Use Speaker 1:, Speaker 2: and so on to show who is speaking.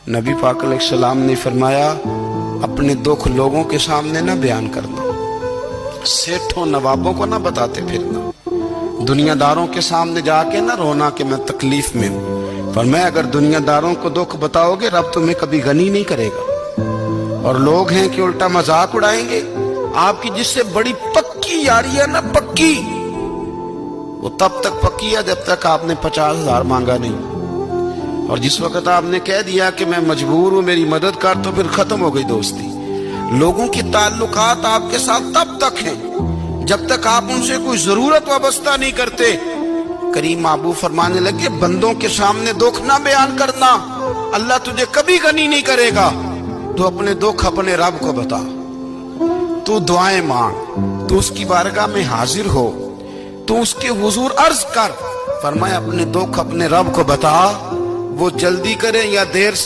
Speaker 1: نبی پاک علیہ السلام نے فرمایا اپنے دکھ لوگوں کے سامنے نہ بیان کرنا، سیٹھوں نوابوں کو نہ بتاتے پھرنا، دنیا داروں کے سامنے جا کے نہ رونا کہ میں تکلیف میں ہوں۔ فرمایا اگر دنیا داروں کو دکھ بتاؤ گے رب تمہیں کبھی غنی نہیں کرے گا، اور لوگ ہیں کہ الٹا مذاق اڑائیں گے۔ آپ کی جس سے بڑی پکی یاری ہے نا، پکی، وہ تب تک پکی ہے جب تک آپ نے 50,000 مانگا نہیں، اور جس وقت آپ نے کہہ دیا کہ میں مجبور ہوں میری مدد کر، تو پھر ختم ہو گئی دوستی۔ لوگوں کی تعلقات آپ کے ساتھ تب تک ہیں جب تک آپ ان سے کوئی ضرورت وابستہ نہیں کرتے۔ کریم محبوب فرمانے لگے بندوں کے سامنے دکھ نہ بیان کرنا، اللہ تجھے کبھی غنی نہیں کرے گا۔ تو اپنے دکھ اپنے رب کو بتا، تو دعائیں مانگ، تو اس کی بارگاہ میں حاضر ہو، تو اس کے حضور عرض کر۔ فرمایا اپنے دکھ اپنے رب کو بتا، وہ جلدی کرے یا دیر سے